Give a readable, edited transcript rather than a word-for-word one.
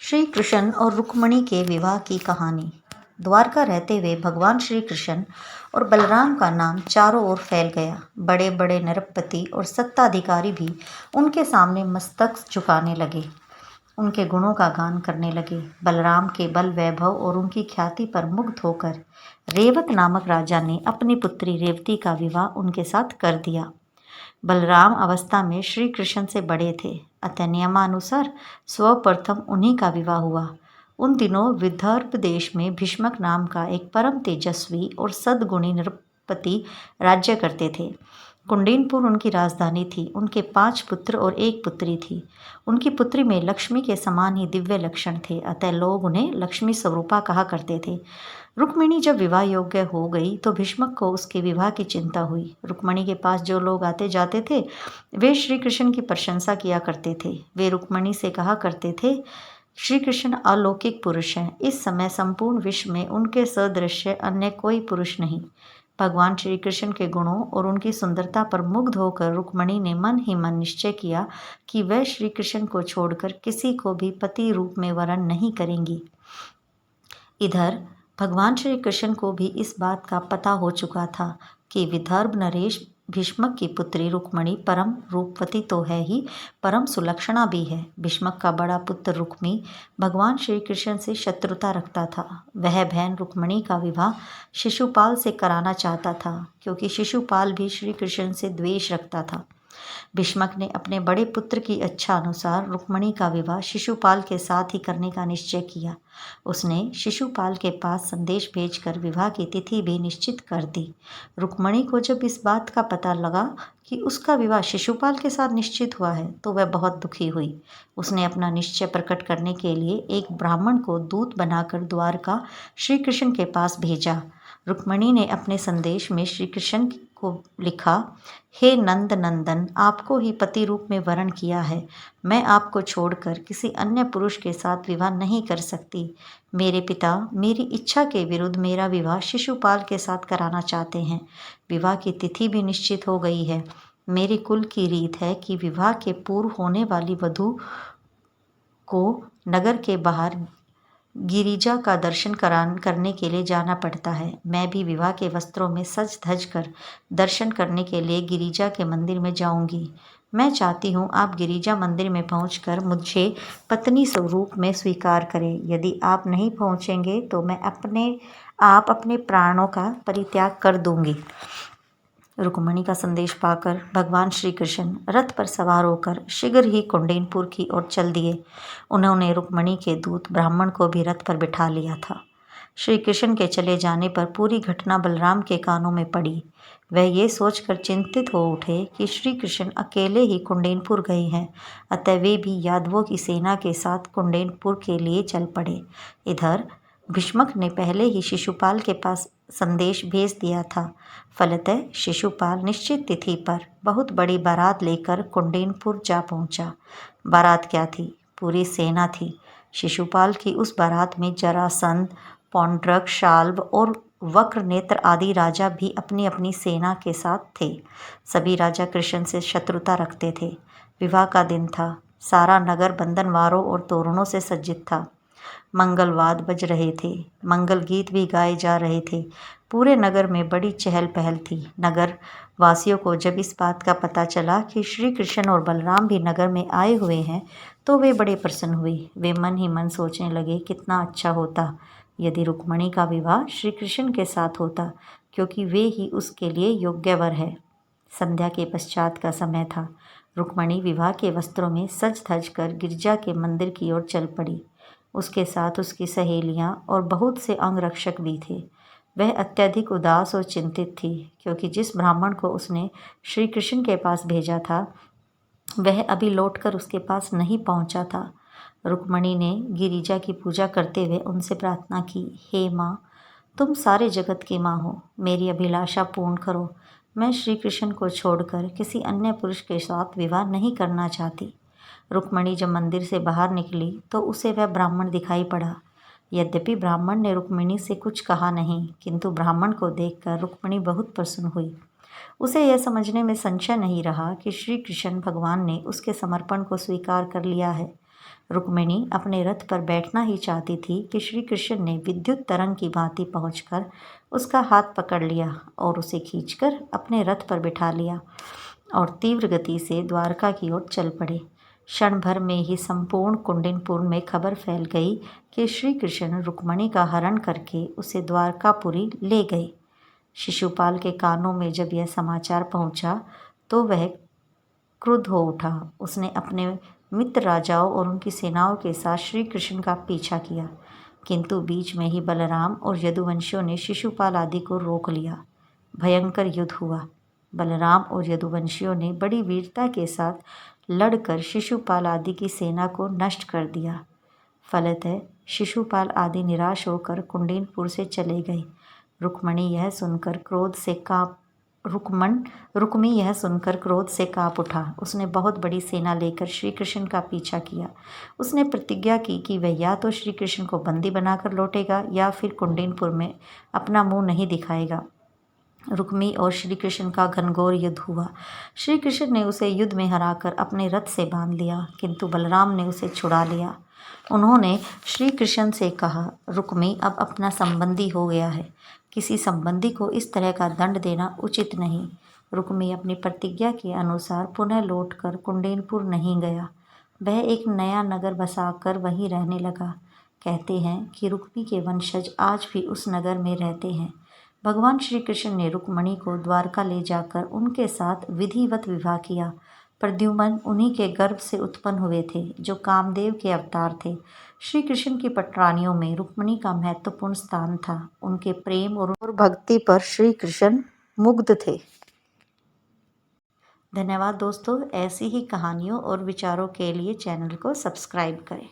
श्री कृष्ण और रुक्मिणी के विवाह की कहानी। द्वारका रहते हुए भगवान श्री कृष्ण और बलराम का नाम चारों ओर फैल गया। बड़े बड़े नरपति और सत्ताधिकारी भी उनके सामने मस्तक झुकाने लगे, उनके गुणों का गान करने लगे। बलराम के बल वैभव और उनकी ख्याति पर मुग्ध होकर रेवत नामक राजा ने अपनी पुत्री रेवती का विवाह उनके साथ कर दिया। बलराम अवस्था में श्री कृष्ण से बड़े थे, अतः नियमानुसार सर्वप्रथम उन्हीं का विवाह हुआ। उन दिनों विदर्भ देश में भीष्मक नाम का एक परम तेजस्वी और सद्गुणी नृपति राज्य करते थे। कुंडीनपुर उनकी राजधानी थी। उनके 5 पुत्र और 1 पुत्री थी। उनकी पुत्री में लक्ष्मी के समान ही दिव्य लक्षण थे, अतः लोग उन्हें लक्ष्मी स्वरूपा कहा करते थे। रुक्मिणी जब विवाह योग्य हो गई तो भीष्मक को उसके विवाह की चिंता हुई। रुक्मिणी के पास जो लोग आते जाते थे वे श्री कृष्ण की प्रशंसा किया करते थे। वे रुक्मिणी से कहा करते थे, श्री कृष्ण अलौकिक पुरुष हैं। इस समय संपूर्ण विश्व में उनके सदृश अन्य कोई पुरुष नहीं। भगवान श्री कृष्ण के गुणों और उनकी सुंदरता पर मुग्ध होकर रुक्मिणी ने मन ही मन निश्चय किया कि वह श्री कृष्ण को छोड़कर किसी को भी पति रूप में वरण नहीं करेंगी। इधर भगवान श्री कृष्ण को भी इस बात का पता हो चुका था कि विदर्भ नरेश भीष्मक की पुत्री रुक्मिणी परम रूपवती तो है ही, परम सुलक्षणा भी है। भीष्मक का बड़ा पुत्र रुक्मी भगवान श्री कृष्ण से शत्रुता रखता था। वह बहन रुक्मिणी का विवाह शिशुपाल से कराना चाहता था, क्योंकि शिशुपाल भी श्री कृष्ण से द्वेष रखता था। भीष्मक ने अपने बड़े पुत्र की इच्छा अनुसार रुक्मिणी का विवाह शिशुपाल के साथ ही करने का निश्चय किया। उसने शिशुपाल के पास संदेश भेजकर विवाह की तिथि भी निश्चित कर दी। रुक्मिणी को जब इस बात का पता लगा कि उसका विवाह शिशुपाल के साथ निश्चित हुआ है तो वह बहुत दुखी हुई। उसने अपना निश्चय प्रकट करने के लिए एक ब्राह्मण को दूत बनाकर द्वारका श्री कृष्ण के पास भेजा। रुक्मिणी ने अपने संदेश में श्री कृष्ण को लिखा, हे नंद नंदन, आपको ही पति रूप में वरण किया है। मैं आपको छोड़कर किसी अन्य पुरुष के साथ विवाह नहीं कर सकती। मेरे पिता मेरी इच्छा के विरुद्ध मेरा विवाह शिशुपाल के साथ कराना चाहते हैं। विवाह की तिथि भी निश्चित हो गई है। मेरे कुल की रीत है कि विवाह के पूर्व होने वाली वधू को नगर के बाहर गिरिजा का दर्शन करने के लिए जाना पड़ता है। मैं भी विवाह के वस्त्रों में सज धज कर दर्शन करने के लिए गिरिजा के मंदिर में जाऊंगी। मैं चाहती हूँ आप गिरिजा मंदिर में पहुँचकर मुझे पत्नी स्वरूप में स्वीकार करें। यदि आप नहीं पहुँचेंगे तो मैं अपने प्राणों का परित्याग कर दूंगी। रुक्मिणी का संदेश पाकर भगवान श्री कृष्ण रथ पर सवार होकर शीघ्र ही कुंडीनपुर की ओर चल दिए। उन्होंने रुक्मिणी के दूत ब्राह्मण को भी रथ पर बिठा लिया था। श्री कृष्ण के चले जाने पर पूरी घटना बलराम के कानों में पड़ी। वह ये सोचकर चिंतित हो उठे कि श्री कृष्ण अकेले ही कुंडीनपुर गए हैं, अतः वे भी यादवों की सेना के साथ कुंडीनपुर के लिए चल पड़े। इधर भीष्मक ने पहले ही शिशुपाल के पास संदेश भेज दिया था। फलतः शिशुपाल निश्चित तिथि पर बहुत बड़ी बारात लेकर कुंडीनपुर जा पहुंचा। बारात क्या थी? पूरी सेना थी। शिशुपाल की उस बारात में जरासंध, पौंड्रक, शाल्व और वक्रनेत्र आदि राजा भी अपनी अपनी सेना के साथ थे। सभी राजा कृष्ण से शत्रुता रखते थे। विवाह का दिन था। सारा नगर बंधनवारों और तोरणों से सज्जित था। मंगलवाद बज रहे थे, मंगल गीत भी गाए जा रहे थे। पूरे नगर में बड़ी चहल पहल थी। नगर वासियों को जब इस बात का पता चला कि श्री कृष्ण और बलराम भी नगर में आए हुए हैं तो वे बड़े प्रसन्न हुए। वे मन ही मन सोचने लगे, कितना अच्छा होता यदि रुक्मिणी का विवाह श्री कृष्ण के साथ होता, क्योंकि वे ही उसके लिए योग्य वर है। संध्या के पश्चात का समय था। रुक्मिणी विवाह के वस्त्रों में सज धज कर गिरजा के मंदिर की ओर चल पड़ी। उसके साथ उसकी सहेलियां और बहुत से अंगरक्षक भी थे। वह अत्यधिक उदास और चिंतित थी, क्योंकि जिस ब्राह्मण को उसने श्री कृष्ण के पास भेजा था वह अभी लौटकर उसके पास नहीं पहुंचा था। रुक्मिणी ने गिरिजा की पूजा करते हुए उनसे प्रार्थना की, हे माँ, तुम सारे जगत की माँ हो, मेरी अभिलाषा पूर्ण करो। मैं श्री कृष्ण को छोड़कर किसी अन्य पुरुष के साथ विवाह नहीं करना चाहती। रुक्मिणी जब मंदिर से बाहर निकली तो उसे वह ब्राह्मण दिखाई पड़ा। यद्यपि ब्राह्मण ने रुक्मिणी से कुछ कहा नहीं, किंतु ब्राह्मण को देखकर रुक्मिणी बहुत प्रसन्न हुई। उसे यह समझने में संशय नहीं रहा कि श्री कृष्ण भगवान ने उसके समर्पण को स्वीकार कर लिया है। रुक्मिणी अपने रथ पर बैठना ही चाहती थी कि श्री कृष्ण ने विद्युत तरंग की भांति पहुंचकर उसका हाथ पकड़ लिया और उसे खींचकर अपने रथ पर बिठा लिया और तीव्र गति से द्वारका की ओर चल पड़े। क्षण भर में ही संपूर्ण कुंडिनपुर में खबर फैल गई कि श्री कृष्ण रुक्मिणी का हरण करके उसे द्वारकापुरी ले गए। शिशुपाल के कानों में जब यह समाचार पहुंचा तो वह क्रुद्ध हो उठा। उसने अपने मित्र राजाओं और उनकी सेनाओं के साथ श्री कृष्ण का पीछा किया, किंतु बीच में ही बलराम और यदुवंशियों ने शिशुपाल आदि को रोक लिया। भयंकर युद्ध हुआ। बलराम और यदुवंशियों ने बड़ी वीरता के साथ लड़कर शिशुपाल आदि की सेना को नष्ट कर दिया। फलतः शिशुपाल आदि निराश होकर कुंडीनपुर से चले गए। रुक्मिणी यह सुनकर क्रोध से काँप उठा। उसने बहुत बड़ी सेना लेकर श्री कृष्ण का पीछा किया। उसने प्रतिज्ञा की कि वह या तो श्री कृष्ण को बंदी बनाकर लौटेगा या फिर कुंडीनपुर में अपना मुंह नहीं दिखाएगा। रुक्मी और श्री कृष्ण का घनघोर युद्ध हुआ। श्री कृष्ण ने उसे युद्ध में हराकर अपने रथ से बांध लिया, किंतु बलराम ने उसे छुड़ा लिया। उन्होंने श्री कृष्ण से कहा, रुक्मी अब अपना संबंधी हो गया है, किसी संबंधी को इस तरह का दंड देना उचित नहीं। रुक्मी अपनी प्रतिज्ञा के अनुसार पुनः लौटकर कुंडीनपुर नहीं गया। वह एक नया नगर बसाकर वहीं रहने लगा। कहते हैं कि रुक्मी के वंशज आज भी उस नगर में रहते हैं। भगवान श्री कृष्ण ने रुक्मिणी को द्वारका ले जाकर उनके साथ विधिवत विवाह किया। प्रद्युम्न उन्हीं के गर्भ से उत्पन्न हुए थे, जो कामदेव के अवतार थे। श्री कृष्ण की पटरानियों में रुक्मिणी का महत्वपूर्ण स्थान था। उनके प्रेम और भक्ति पर श्री कृष्ण मुग्ध थे। धन्यवाद दोस्तों। ऐसी ही कहानियों और विचारों के लिए चैनल को सब्सक्राइब करें।